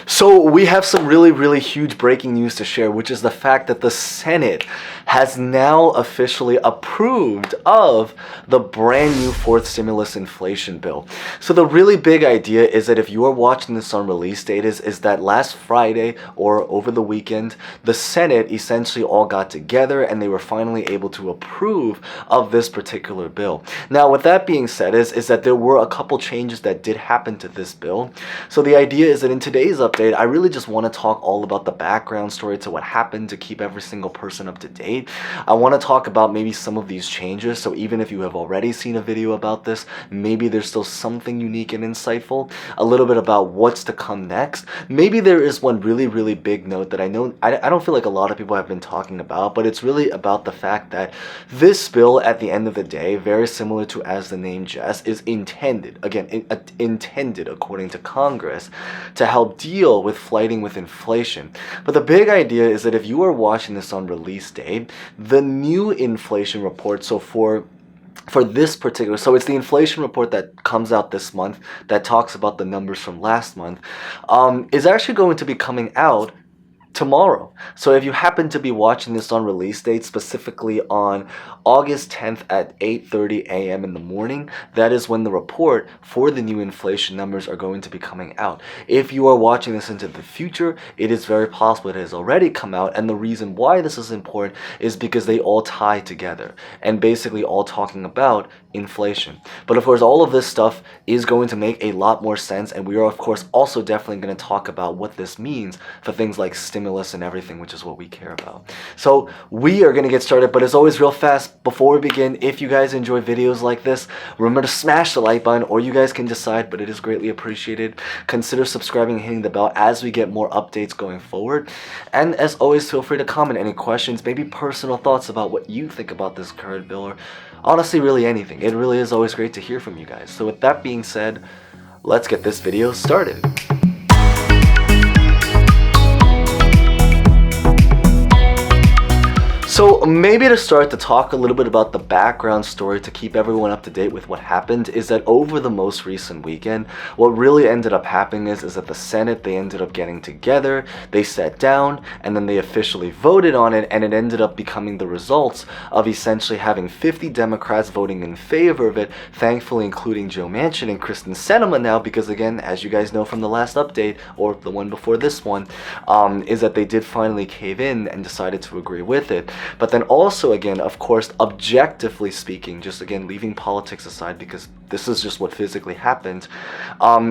So we have some really huge breaking news to share, which is the fact that the Senate has now officially approved of the brand new fourth stimulus inflation bill. So the really big idea is that if you are watching this on release date is that last Friday or over the weekend, the Senate essentially all got together and they were finally able to approve of this particular bill. Now, with that being said, is that there were a couple changes that did happen to this bill. So the idea is that in today's update, I really just want to talk all about the background story to what happened to keep every single person up to date. I want to talk about maybe some of these changes, so even if you have already seen a video about this, maybe there's still something unique and insightful, a little bit about what's to come next. Maybe there is one really big note that I know I don't feel like a lot of people have been talking about, but it's really about the fact that this bill, at the end of the day, very similar to as the name suggests, is intended, again, intended according to Congress, to help deal with fighting with inflation. But the big idea is that if you are watching this on release day, the new inflation report, so for this particular, so it's the inflation report that comes out this month that talks about the numbers from last month, is actually going to be coming out tomorrow. So if you happen to be watching this on release date, specifically on August 10th at 8:30 a.m. in the morning, that is when the report for the new inflation numbers are going to be coming out. If you are watching this into the future, it is very possible it has already come out, and the reason why this is important is because they all tie together and basically all talking about inflation. But of course, all of this stuff is going to make a lot more sense, and we are of course also definitely going to talk about what this means for things like stimulus and everything, which is what we care about. So we are going to get started, but as always, real fast before we begin, if you guys enjoy videos like this, remember to smash the like button, or you guys can decide, but it is greatly appreciated. Consider subscribing and hitting the bell as we get more updates going forward. And as always, feel free to comment any questions, maybe personal thoughts about what you think about this current bill, or honestly really anything. It really is always great to hear from you guys. So with that being said, let's get this video started. So maybe to start to talk a little bit about the background story to keep everyone up to date with what happened is that over the most recent weekend, what really ended up happening is that the Senate, they ended up getting together, they sat down, and then they officially voted on it, and it ended up becoming the results of essentially having 50 Democrats voting in favor of it, thankfully including Joe Manchin and Kristen Sinema now, because again, as you guys know from the last update, or the one before this one, is that they did finally cave in and decided to agree with it. But then also, again, of course, objectively speaking, just again leaving politics aside because this is just what physically happened,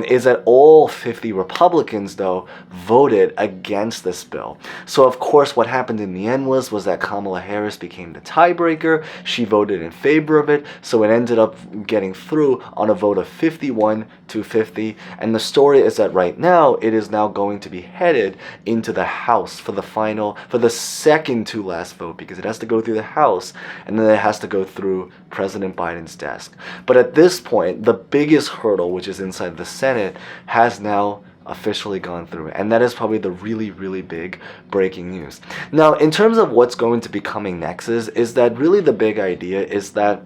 is that all 50 Republicans, though, voted against this bill. So, of course, what happened in the end was that Kamala Harris became the tiebreaker. She voted in favor of it, so it ended up getting through on a vote of 51 to 50. And the story is that right now, it is now going to be headed into the House for the second to last vote, because it has to go through the House and then it has to go through President Biden's desk. But at this point, the biggest hurdle, which is inside the Senate, has now officially gone through, and that is probably the really big breaking news. Now, in terms of what's going to be coming next is that really the big idea is that,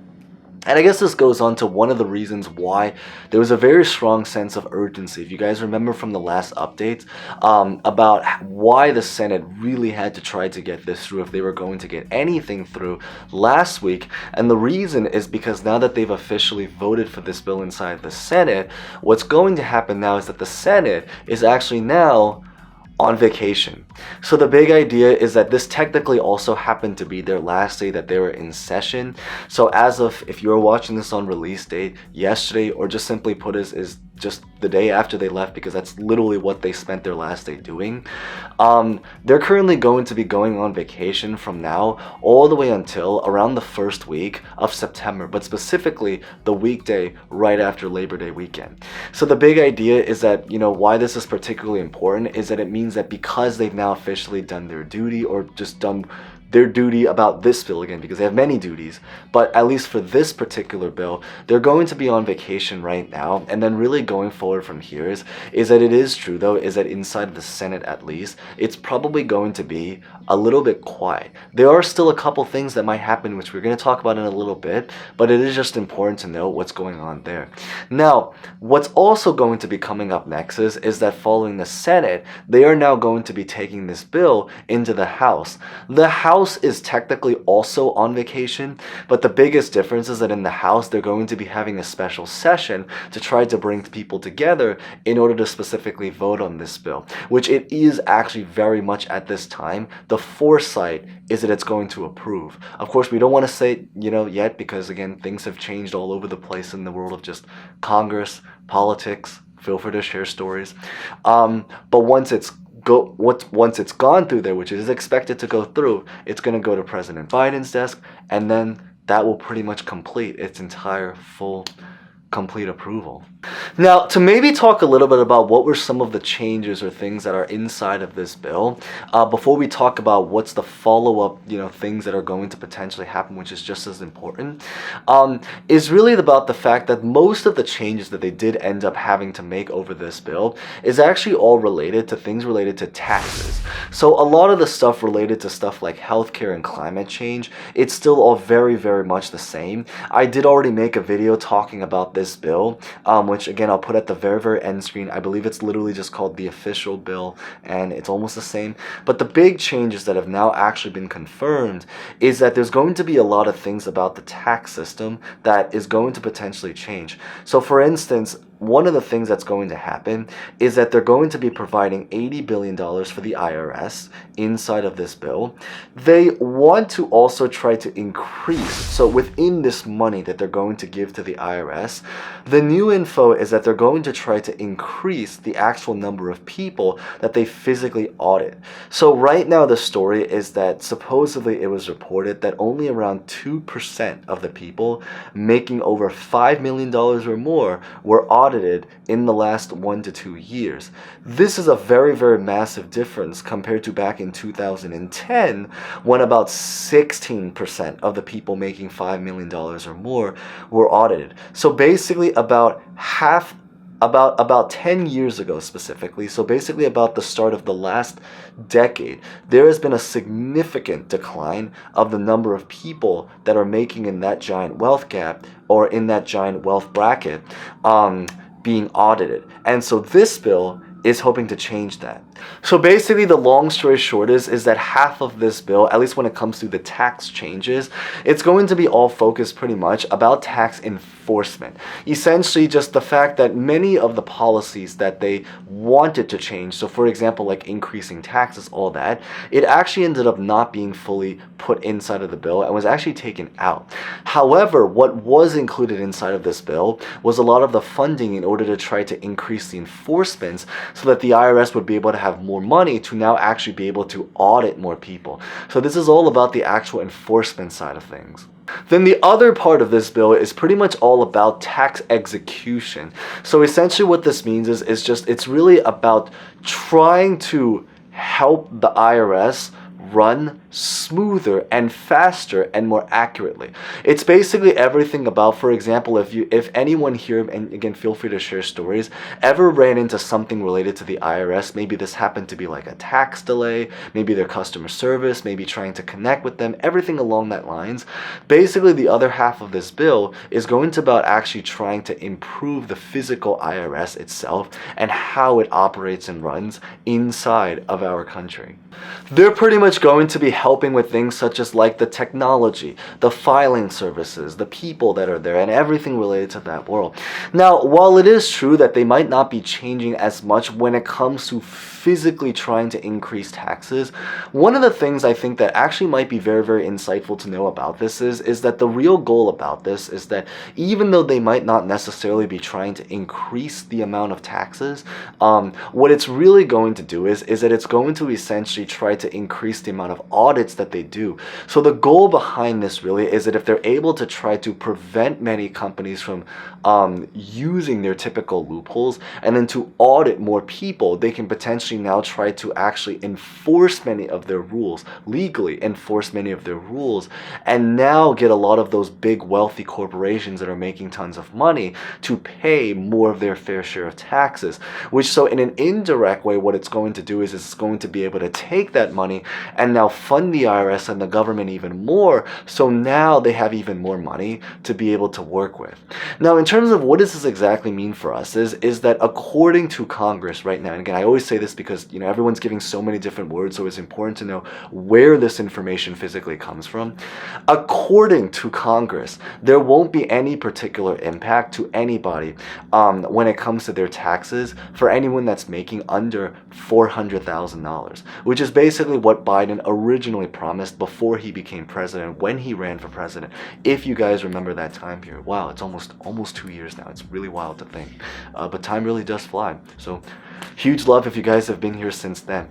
and I guess this goes on to one of the reasons why there was a very strong sense of urgency. If you guys remember from the last updates, about why the Senate really had to try to get this through if they were going to get anything through last week. And the reason is because now that they've officially voted for this bill inside the Senate, what's going to happen now is that the Senate is actually now on vacation. So the big idea is that this technically also happened to be their last day that they were in session. So as of, if you're watching this on release date, yesterday, or just simply put is just the day after they left, because that's literally what they spent their last day doing. They're currently going to be going on vacation from now all the way until around the first week of September, but specifically the weekday right after Labor Day weekend. So the big idea is that, you know, why this is particularly important is that it means that because they've now officially done their duty, or just done their duty about this bill again, because they have many duties, but at least for this particular bill, they're going to be on vacation right now. And then really going forward from here is that it is true though, is that inside the Senate at least, it's probably going to be a little bit quiet. There are still a couple things that might happen, which we're going to talk about in a little bit, but it is just important to know what's going on there. Now, what's also going to be coming up next is that following the Senate, they are now going to be taking this bill into the House. The House is technically also on vacation, but the biggest difference is that in the House, they're going to be having a special session to try to bring people together in order to specifically vote on this bill, which it is actually very much at this time. The foresight is that it's going to approve. Of course, we don't want to say, yet, because again, things have changed all over the place in the world of just Congress, politics. Feel free to share stories. But once it's gone through there, which is expected to go through, it's going to go to President Biden's desk, and then that will pretty much complete its entire complete approval. Now, to maybe talk a little bit about what were some of the changes or things that are inside of this bill, before we talk about what's the follow-up, things that are going to potentially happen, which is just as important, is really about the fact that most of the changes that they did end up having to make over this bill is actually all related to things related to taxes. So a lot of the stuff related to stuff like healthcare and climate change, it's still all very, very much the same. I did already make a video talking about this bill, which again I'll put at the very, very end screen. I believe it's literally just called the official bill, and it's almost the same. But the big changes that have now actually been confirmed is that there's going to be a lot of things about the tax system that is going to potentially change. So for instance, one of the things that's going to happen is that they're going to be providing $80 billion for the IRS inside of this bill. They want to also try to increase, so within this money that they're going to give to the IRS, the new info is that they're going to try to increase the actual number of people that they physically audit. So right now the story is that supposedly it was reported that only around 2% of the people making over $5 million or more were audited in the last 1 to 2 years. This is a very, very massive difference compared to back in 2010, when about 16% of the people making $5 million or more were audited. So basically about 10 years ago specifically, so basically about the start of the last decade, there has been a significant decline of the number of people that are making in that giant wealth gap or in that giant wealth bracket being audited. And so this bill is hoping to change that. So basically the long story short is that half of this bill, at least when it comes to the tax changes, it's going to be all focused pretty much about tax enforcement. Essentially just the fact that many of the policies that they wanted to change, so for example like increasing taxes, all that, it actually ended up not being fully put inside of the bill and was actually taken out. However, what was included inside of this bill was a lot of the funding in order to try to increase the enforcements so that the IRS would be able to have more money to now actually be able to audit more people. So this is all about the actual enforcement side of things. Then the other part of this bill is pretty much all about tax execution. So essentially what this means is it's really about trying to help the IRS run smoother and faster and more accurately. It's basically everything about, for example, if anyone here, and again feel free to share stories, ever ran into something related to the IRS, maybe this happened to be like a tax delay, maybe their customer service, maybe trying to connect with them, everything along that lines. Basically the other half of this bill is going to about actually trying to improve the physical IRS itself and how it operates and runs inside of our country. They're pretty much going to be helping with things such as like the technology, the filing services, the people that are there, and everything related to that world. Now, while it is true that they might not be changing as much when it comes to physically trying to increase taxes, one of the things I think that actually might be very, very insightful to know about this is that the real goal about this is that even though they might not necessarily be trying to increase the amount of taxes, what it's really going to do is that it's going to essentially try to increase the amount of audits that they do. So the goal behind this really is that if they're able to try to prevent many companies from using their typical loopholes and then to audit more people, they can potentially now try to actually enforce many of their rules, legally enforce many of their rules, and now get a lot of those big wealthy corporations that are making tons of money to pay more of their fair share of taxes. Which, so in an indirect way, what it's going to do is it's going to be able to take that money and now fund the IRS and the government even more, so now they have even more money to be able to work with. Now, in terms of what does this exactly mean for us is that according to Congress right now, and again, I always say this because, you know, everyone's giving so many different words, so it's important to know where this information physically comes from. According to Congress, there won't be any particular impact to anybody when it comes to their taxes for anyone that's making under $400,000, which is basically what Biden originally promised before he became president, when he ran for president. If you guys remember that time period, wow, it's almost 2 years now. It's really wild to think, but time really does fly. So huge love if you guys have been here since then.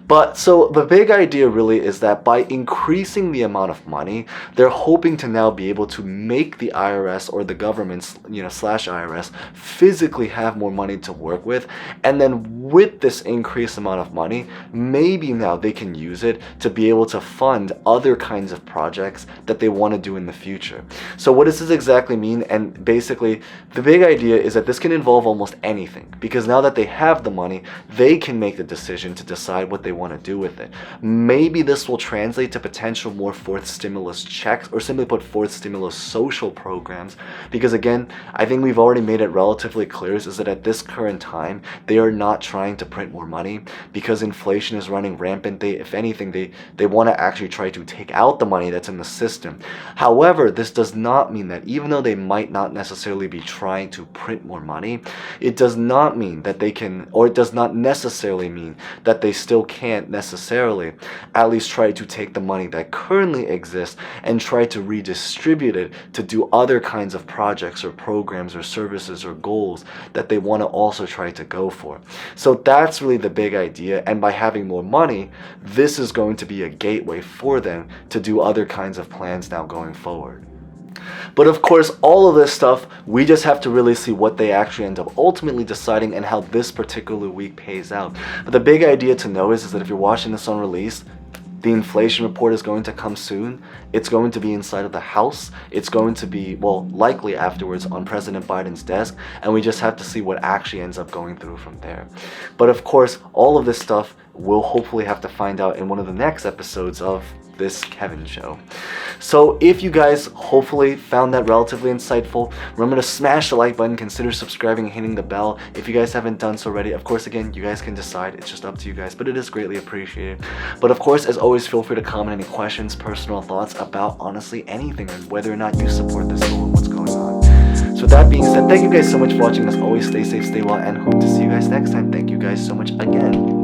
But so the big idea really is that by increasing the amount of money, they're hoping to now be able to make the IRS or the government's, you know, slash IRS physically have more money to work with. And then with this increased amount of money, maybe now they can use it to be able to fund other kinds of projects that they want to do in the future. So what does this exactly mean? And basically, the big idea is that this can involve almost anything, because now that they have the money, they can make the decision to decide what they want to do with it. Maybe this will translate to potential more fourth stimulus checks, or simply put, fourth stimulus social programs, because again, I think we've already made it relatively clear is that at this current time, they are not trying to print more money because inflation is running rampant. If anything, they want to actually try to take out the money that's in the system. However, this does not mean that even though they might not necessarily be trying to print more money, it does not mean that they can, or it does not necessarily mean that they still can't necessarily at least try to take the money that currently exists and try to redistribute it to do other kinds of projects or programs or services or goals that they want to also try to go for. So that's really the big idea, and by having more money, this is going to be a gateway for them to do other kinds of plans now going forward. But of course, all of this stuff, we just have to really see what they actually end up ultimately deciding and how this particular week pays out. But the big idea to know is that if you're watching this on release, the inflation report is going to come soon. It's going to be inside of the House. It's going to be, well, likely afterwards on President Biden's desk, and we just have to see what actually ends up going through from there. But of course, all of this stuff we'll hopefully have to find out in one of the next episodes of this Kevin show. So if you guys hopefully found that relatively insightful, remember to smash the like button, consider subscribing and hitting the bell if you guys haven't done so already. Of course, again, you guys can decide, it's just up to you guys, but it is greatly appreciated. But of course, as always, feel free to comment any questions, personal thoughts about honestly anything and whether or not you support this goal and what's going on. So with that being said, thank you guys so much for watching. As always, stay safe, stay well, and hope to see you guys next time. Thank you guys so much again.